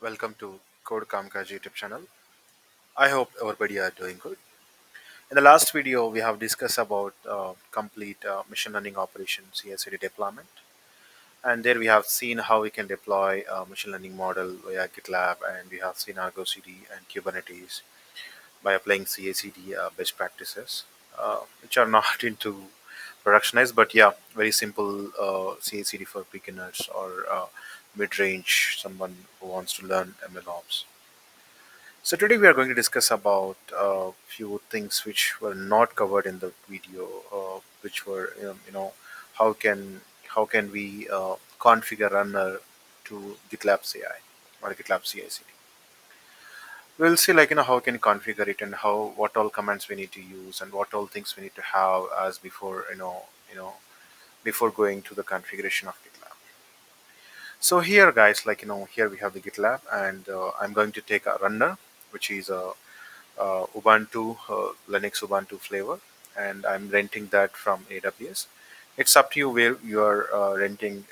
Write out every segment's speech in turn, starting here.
Welcome to Code Kamkaj YouTube channel. I hope everybody are doing good. In the last video, we have discussed about complete machine learning operation CI/CD deployment, and there we have seen how we can deploy a machine learning model via GitLab, and we have seen Argo CD and Kubernetes by applying CI/CD best practices, which are not into productionized, but yeah, very simple CI/CD for beginners or mid-range someone who wants to learn MLOps. So today we are going to discuss about a few things which were not covered in the video, which were how can how can we configure runner to GitLab CI or GitLab CI/CD. We'll see how we can configure it and how what all commands we need to use and what all things we need to have as before before going to the configuration of GitLab. So here guys, here we have the GitLab, and I'm going to take a runner, which is a Ubuntu, Linux Ubuntu flavor, and I'm renting that from AWS. It's up to you where you are renting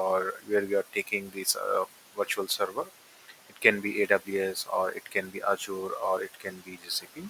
or where you are taking this virtual server. It can be AWS or it can be Azure or it can be GCP.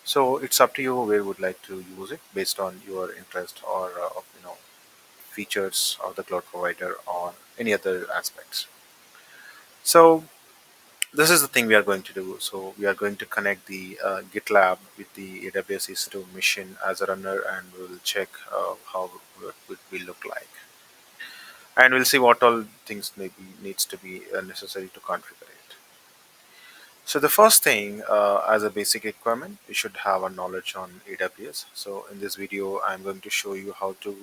So it's up to you where you would like to use it based on your interest or features of the cloud provider or any other aspects. So this is the thing we are going to do. So we are going to connect the GitLab with the AWS EC2 machine as a runner, and we'll check how it would be look like, and we'll see what all things maybe needs to be necessary to configure it. So the first thing, as a basic requirement, you should have a knowledge on AWS. So in this video, I'm going to show you how to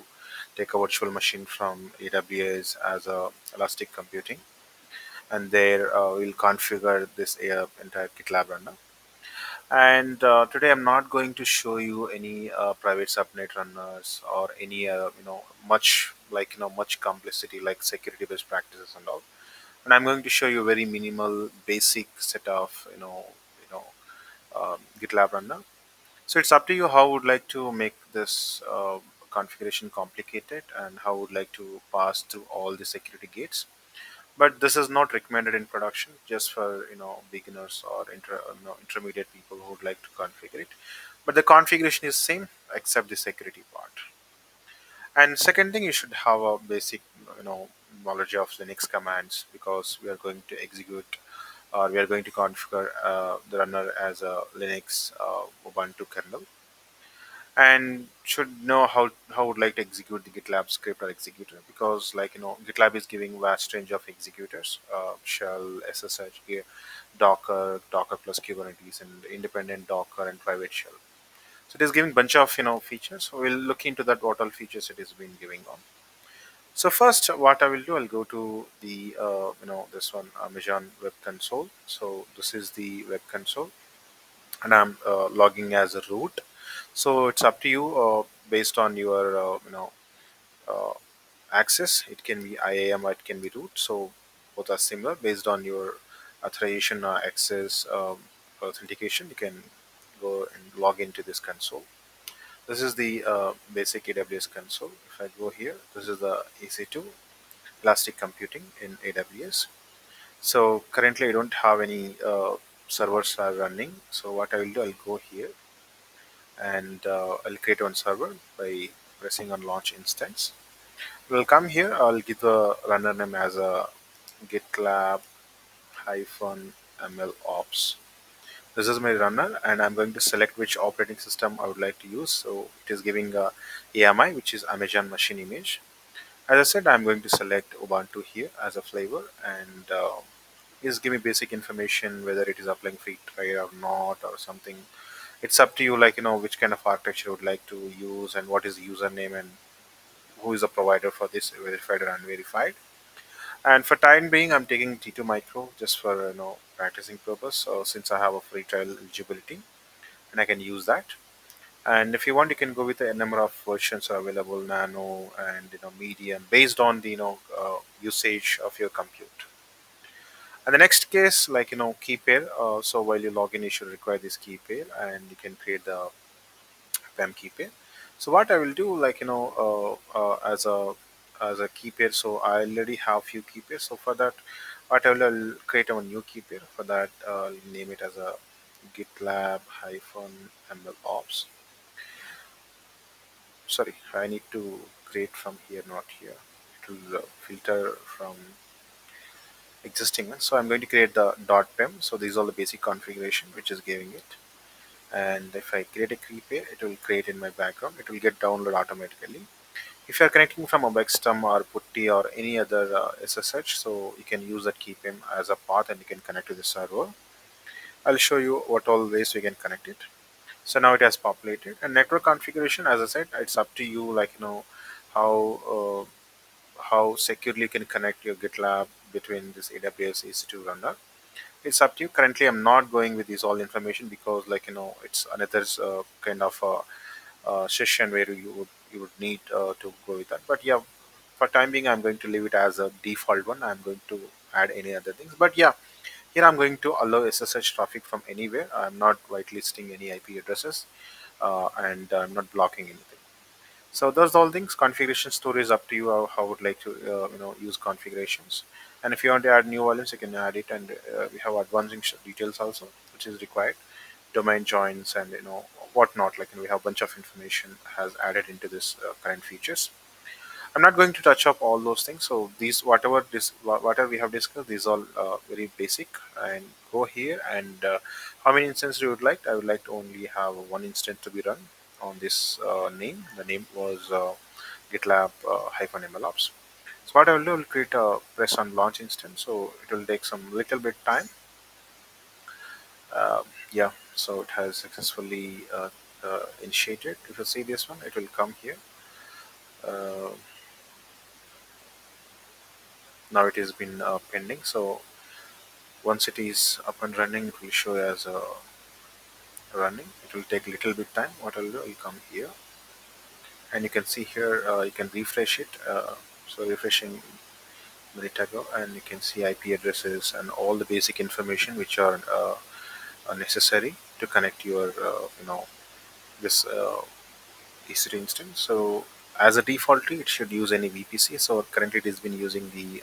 take a virtual machine from AWS as a elastic computing, and there we'll configure this entire GitLab runner. And today I'm not going to show you any private subnet runners or any much much complexity like security best practices and all. And I'm going to show you very minimal basic set of GitLab runner. So it's up to you how would like to make this configuration complicated and how would like to pass through all the security gates. But this is not recommended in production, just for beginners or intermediate people who would like to configure it. But the configuration is same except the security part. And second thing, you should have a basic you know knowledge of Linux commands, because we are going to execute or we are going to configure the runner as a Linux Ubuntu kernel, and should know how would like to execute the GitLab script or executor, because GitLab is giving vast range of executors, shell, SSH, Docker, Docker plus Kubernetes, and independent Docker and private shell. So it is giving bunch of features. So we'll look into that what all features it is been giving on. So first, what I will do, I'll go to the this one, Amazon Web Console. So this is the web console, and I'm logging as a root. So it's up to you based on your uh, access. It can be IAM or it can be root. So both are similar based on your authorization or access authentication. You can go and log into this console. This is the basic AWS console. If I go here, this is the EC2 Elastic Computing in AWS. So currently I don't have any servers are running. So what I will do, I'll go here and I'll create one server by pressing on launch instance. We'll come here. I'll give the runner name as a GitLab hyphen ML ops. This is my runner, and I'm going to select which operating system I would like to use. So it is giving a AMI, which is Amazon Machine Image. As I said, I'm going to select Ubuntu here as a flavor, and just give me basic information whether it is applying free trial or not or something. It's up to you, which kind of architecture you would like to use and what is the username and who is the provider for this, verified or unverified. And for time being, I'm taking T2 Micro just for practicing purpose. So since I have a free trial eligibility, and I can use that. And if you want, you can go with a number of versions are available, nano and medium, based on the usage of your compute. And the next case, key pair. So while you log in, you should require this key pair, and you can create the PAM key pair. So what I will do, as a key pair. So I already have few key pairs. So for that, What I'll create a new key pair. For that, I'll name it as a GitLab hyphen ML ops. Sorry, I need to create from here, not here. It will filter from existing one. So I'm going to create the .pem. So these are the basic configuration which is giving it. And if I create a key pair, it will create in my background. It will get download automatically. If you are connecting from a Wextum or Putty or any other SSH, so you can use that key pair as a path and you can connect to the server. I'll show you what all ways we can connect it. So now it has populated. And network configuration, as I said, it's up to you. Like how how securely you can connect your GitLab between this AWS EC2 runner. It's up to you. Currently, I'm not going with this all information because, it's another kind of session where you would need to go with that. But yeah, for time being, I'm going to leave it as a default one. I'm going to add any other things. But yeah, here I'm going to allow SSH traffic from anywhere. I'm not whitelisting any IP addresses, and I'm not blocking anything. So those all things. Configuration story is up to you how would like to use configurations. And if you want to add new volumes, you can add it. And we have advancing details also, which is required. Domain joins and whatnot. Like we have a bunch of information has added into this current features. I'm not going to touch up all those things. So these whatever we have discussed, these all very basic. And go here and how many instances you would like? I would like to only have one instance to be run on this name. The name was GitLab hyphen MLOps. So what I will do, I will create a press on launch instance. So it will take some little bit time. Uh, yeah. So it has successfully initiated. If you see this one, it will come here. Uh, Now it has been pending. So once it is up and running, it will show as running. It will take a little bit time. What I'll do, I'll come here, and you can see here, you can refresh it. So refreshing a minute ago, and you can see IP addresses and all the basic information which are necessary to connect your, this EC2 instance. So as a defaultly, it should use any VPC. So currently it has been using the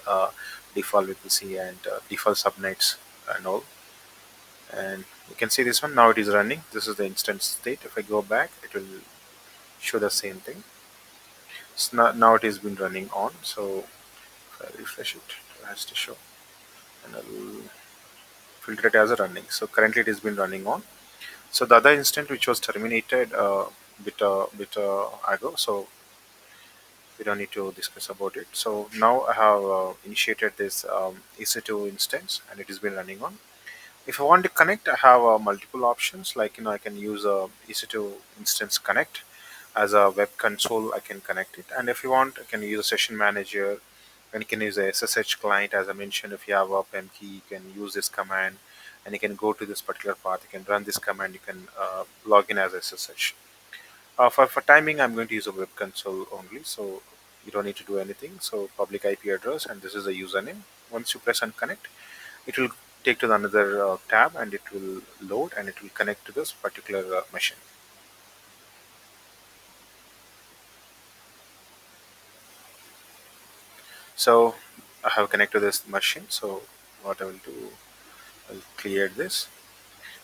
default VPC and default subnets and all. And you can see this one now it is running. This is the instance state. If I go back, it will show the same thing. So now it has been running on. So if I refresh it, it has to show, and I'll filter it as a running. So currently it has been running on. So the other instance which was terminated bit ago. So we don't need to discuss about it. So now I have initiated this EC2 instance, and it has been running on. If I want to connect, I have multiple options. Like I can use a EC2 instance connect as a web console. I can connect it, and if you want, I can use a session manager, and you can use a SSH client. As I mentioned, if you have a PEM key, you can use this command, and you can go to this particular path. You can run this command. You can log in as SSH. For timing, I'm going to use a web console only, so you don't need to do anything. So public IP address, and this is the username. Once you press and connect, it will take to another tab, and it will load, and it will connect to this particular machine. So I have connected this machine. So what I will do, I'll clear this.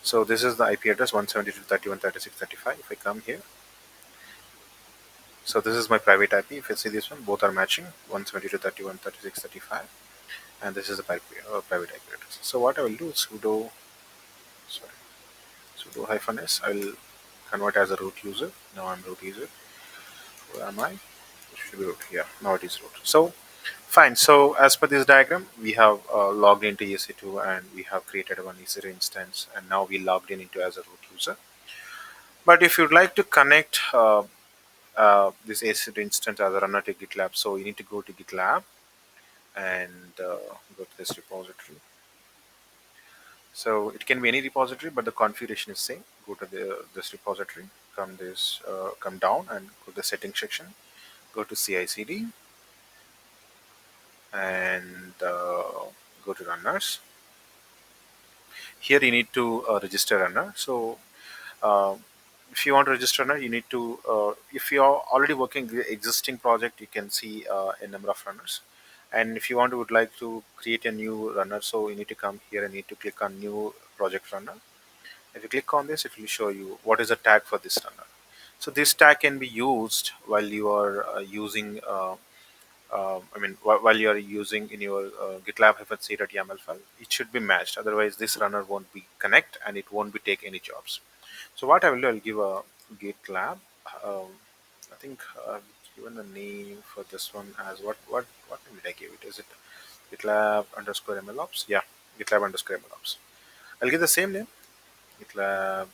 So this is the IP address 172.31.36.35. If I come here, so this is my private IP. If you see this one, both are matching 172.31.36.35, and this is the private IP address. So what I will do is sorry, sudo hyphen s. I will convert as a root user. Now I'm root user. Where am I? It should be root. Yeah, now it is root. So fine. So as per this diagram, we have logged into EC2 and we have created one EC2 instance, and now we logged in into as a root user. But if you'd like to connect this EC2 instance as a runner to GitLab, so you need to go to GitLab and go to this repository. So it can be any repository, but the configuration is same. Go to this repository, come down and go to the settings section. Go to CI/CD and go to runners. Here you need to register runner. So uh, if you want to register runner, you need to if you are already working the existing project, you can see a number of runners, And if you want to would like to create a new runner, so you need to come here and need to click on new project runner. If you click on this, it will show you what is the tag for this runner. So this tag can be used while you are using while you are using in your GitLab-c.yaml file. It should be matched, otherwise this runner won't be connect and it won't be take any jobs. So what I will do, I'll give a GitLab. Um, I think I've given a name for this one as what name did I give it? Is it GitLab underscore MLOps? Yeah, GitLab underscore MLOps. I'll give the same name, GitLab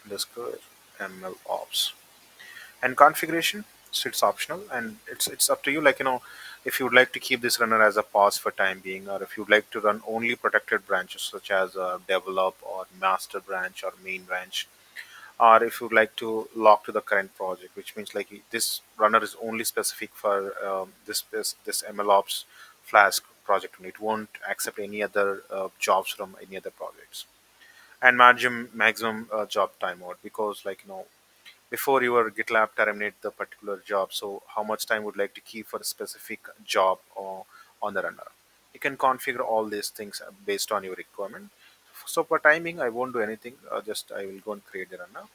underscore MLOps. And configuration, so it's optional and it's up to you. Like, if you would like to keep this runner as a pause for time being, or if you'd like to run only protected branches such as develop or master branch or main branch, or if you'd like to lock to the current project, which means like this runner is only specific for this MLOps Flask project, and it won't accept any other jobs from any other projects. And maximum job timeout, because like, before your GitLab terminate the particular job, so how much time would like to keep for a specific job or on the runner. You can configure all these things based on your requirement. So for timing, I won't do anything. Just I will go and create the runner.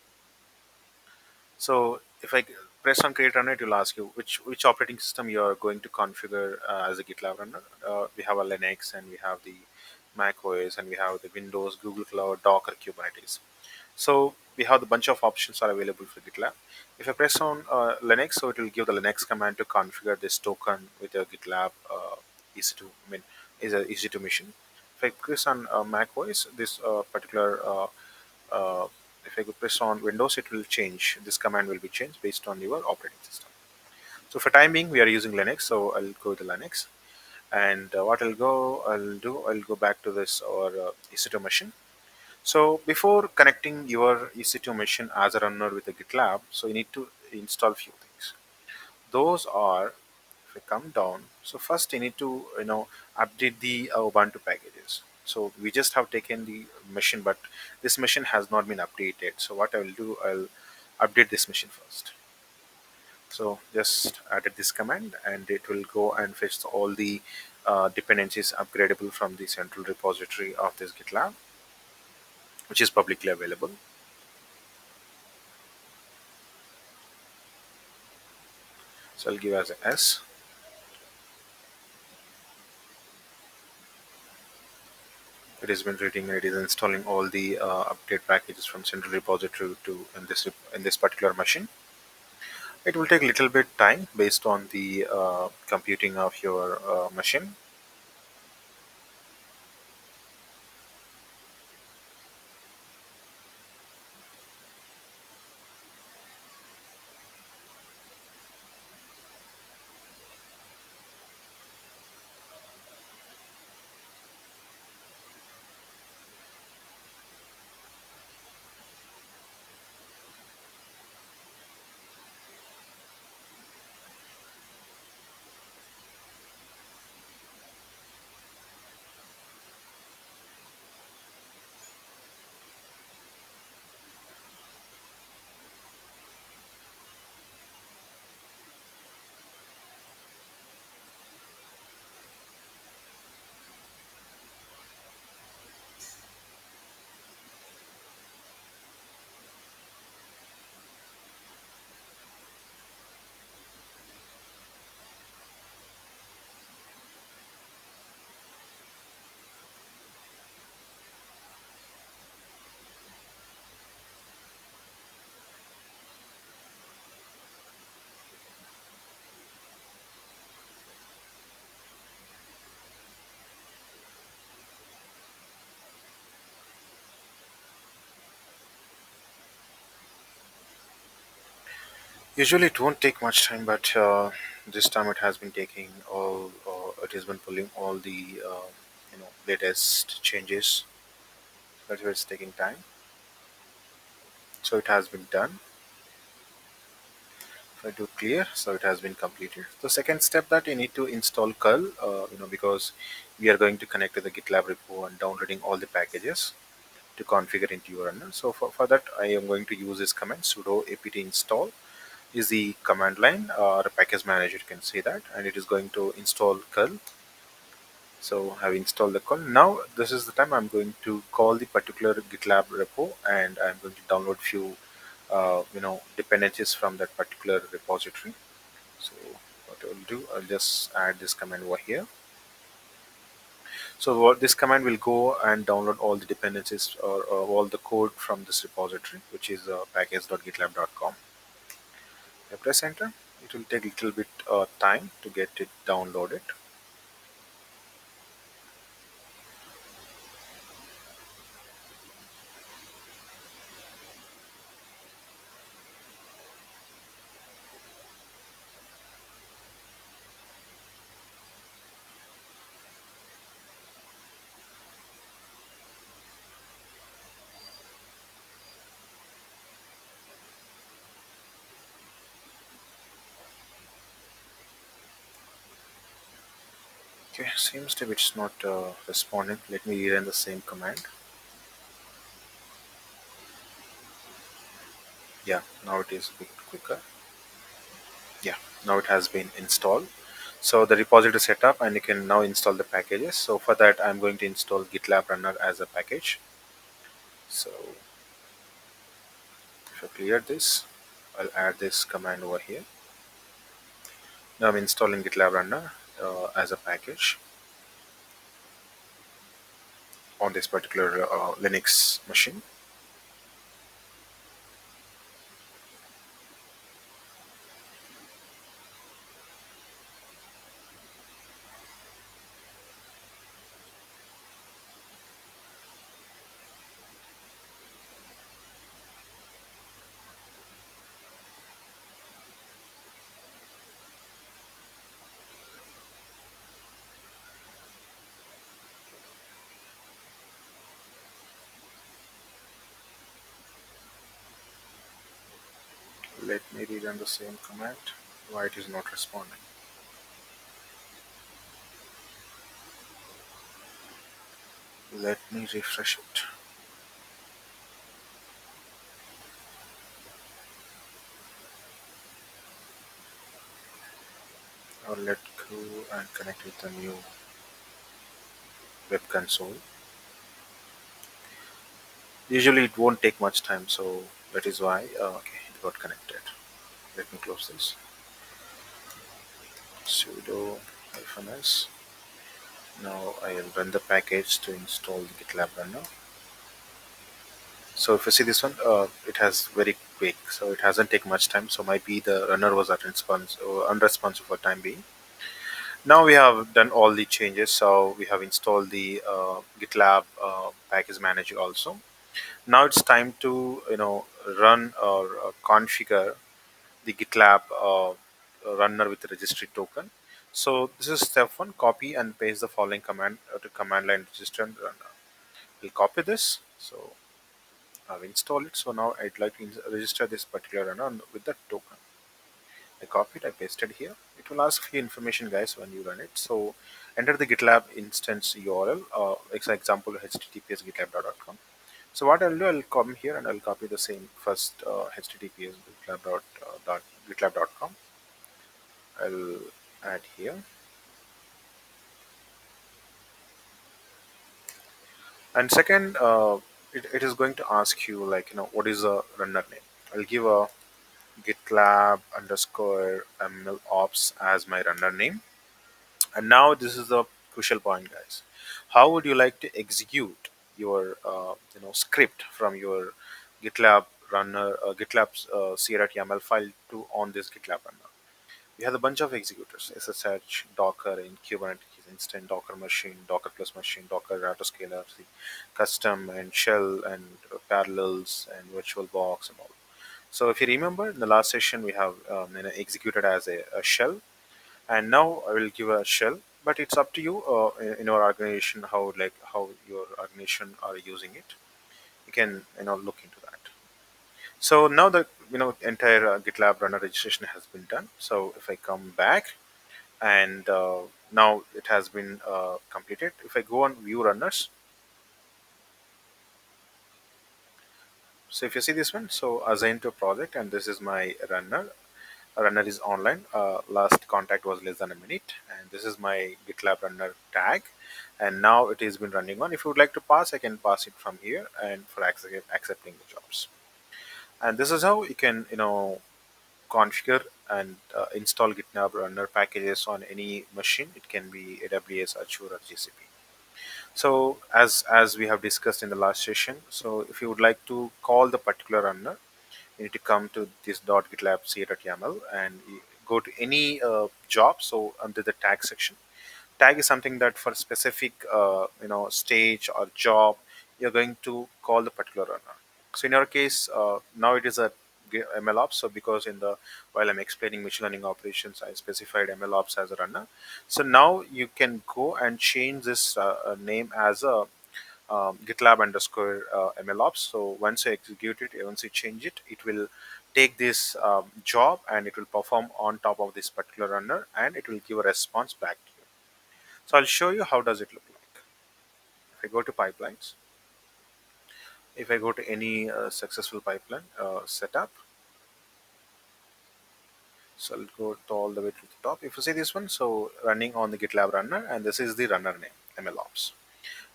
So if I press on create runner, it will ask you which operating system you are going to configure as a GitLab runner. We have a Linux and we have the Mac OS and we have the Windows, Google Cloud, Docker, Kubernetes. So we have the bunch of options are available for GitLab. If I press on Linux, so it will give the Linux command to configure this token with a GitLab EC2. I mean, is a EC2 machine. If I press on Mac OS, this particular uh, if I could press on Windows, it will change. This command will be changed based on your operating system. So for time being, we are using Linux. So I'll go to Linux, and I'll go back to this or EC2 machine. So before connecting your EC2 machine as a runner with a GitLab, so you need to install few things. Those are, if I come down, so first you need to update the Ubuntu packages. So we just have taken the machine, but this machine has not been updated. So what I will do, I'll update this machine first. So just added this command, and it will go and fetch all the dependencies upgradable from the central repository of this GitLab, which is publicly available. So I'll give as a S. It has been reading and it is installing all the update packages from central repository to in this particular machine. It will take a little bit time based on the computing of your machine. Usually it won't take much time, but this time it has been taking all. It has been pulling all the latest changes. That's why it's taking time. So it has been done. If I do clear, so it has been completed. The second step that you need to install curl, because we are going to connect to the GitLab repo and downloading all the packages to configure into your runner. So for that, I am going to use this command sudo apt install is the command line or a package manager, you can say that, and it is going to install curl. So I've installed the curl. Now this is the time I'm going to call the particular GitLab repo, and I'm going to download few dependencies from that particular repository. So what I'll do, I'll just add this command over here. So what this command will go and download all the dependencies or all the code from this repository, which is package.gitlab.com. I press enter. It will take a little bit time to get it downloaded. Okay, seems to be it's not responding. Let me rerun the same command. Yeah, now it is a bit quicker. Yeah, now it has been installed. So the repository is set up and you can now install the packages. So for that, I'm going to install GitLab Runner as a package. So if I clear this, I'll add this command over here. Now I'm installing GitLab Runner as a package on this particular Linux machine. Let me rerun the same command. Why it is not responding? Let me refresh it. Or let go and connect with the new web console. Usually it won't take much time, so that is why. Okay, it got connected. Let me close this. Sudo -s. Now I will run the package to install the GitLab Runner. So if you see this one, it has very quick, so it hasn't taken much time. So might be the runner was unresponsive for time being. Now we have done all the changes. So we have installed the GitLab package manager also. Now it's time to run or configure the GitLab runner with the registry token. So this is step one: copy and paste the following command to command line register and runner. We'll copy this. So I've installed it. So now I'd like to register this particular runner with the token. I copied, I pasted here. It will ask for information, guys, when you run it. So enter the GitLab instance URL, example https gitlab.com. So what I'll do, I'll come here and I'll copy the same first https gitlab.com. I'll add here. And second, it is going to ask you like, what is a runner name? I'll give a GitLab underscore ML ops as my runner name. And now this is the crucial point, guys. How would you like to execute your script from your GitLab runner, GitLab c.yaml file to on this GitLab runner? We have a bunch of executors: SSH, Docker, in Kubernetes instant, Docker machine, Docker plus machine, Docker autoscaler, the custom and shell and parallels and VirtualBox and all. So if you remember in the last session, we have executed as a shell, and now I will give a shell. But it's up to you in your organization how your organization are using it. You can look into that. So now the entire GitLab runner registration has been done. So if I come back and now it has been completed. If I go on view runners, so if you see this one, so assign to project, and this is my runner. runner is online. Last contact was less than a minute, and this is my GitLab Runner tag, and now it has been running on. If you would like to pass, I can pass it from here, and for accepting the jobs. And this is how you can configure and install GitLab Runner packages on any machine. It can be AWS, Azure, or GCP. So as we have discussed in the last session, so if you would like to call the particular runner, you need to come to this .gitlab c.yaml and you go to any job. So under the tag section, tag is something that for specific stage or job you're going to call the particular runner. So in our case, now it is a MLOps. So because in the while I'm explaining machine learning operations, I specified MLOps as a runner. So now you can go and change this name as a GitLab underscore MLOps. So once you execute it, once you change it, it will take this job and it will perform on top of this particular runner and it will give a response back to you. So I'll show you how does it look like. If I go to pipelines, if I go to any successful pipeline setup, so I'll go to all the way to the top. If you see this one, so running on the GitLab runner, and this is the runner name, MLOps.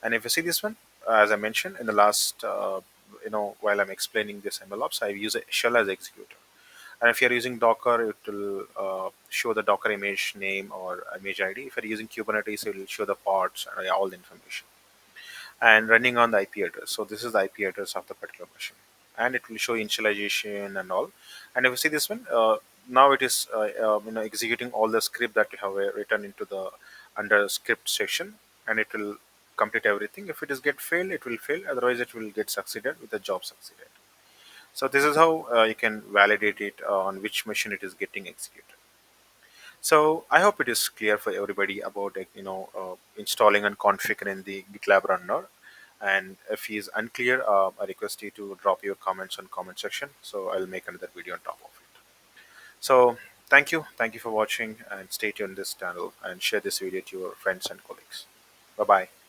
And if you see this one, as I mentioned in the last, while I'm explaining this MLOps, I use a shell as executor. And if you're using Docker, it will show the Docker image name or image ID. If you're using Kubernetes, it will show the pods and all the information. And running on the IP address. So this is the IP address of the particular machine, and it will show initialization and all. And if you see this one, now it is executing all the script that you have written into the under script section, and it will complete everything. If it is get failed, it will fail. Otherwise, it will get succeeded with the job succeeded. So this is how you can validate it on which machine it is getting executed. So I hope it is clear for everybody about installing and configuring the GitLab Runner. And if he is unclear, I request you to drop your comments on comment section. So I'll make another video on top of it. So thank you for watching, and stay tuned this channel and share this video to your friends and colleagues. Bye bye.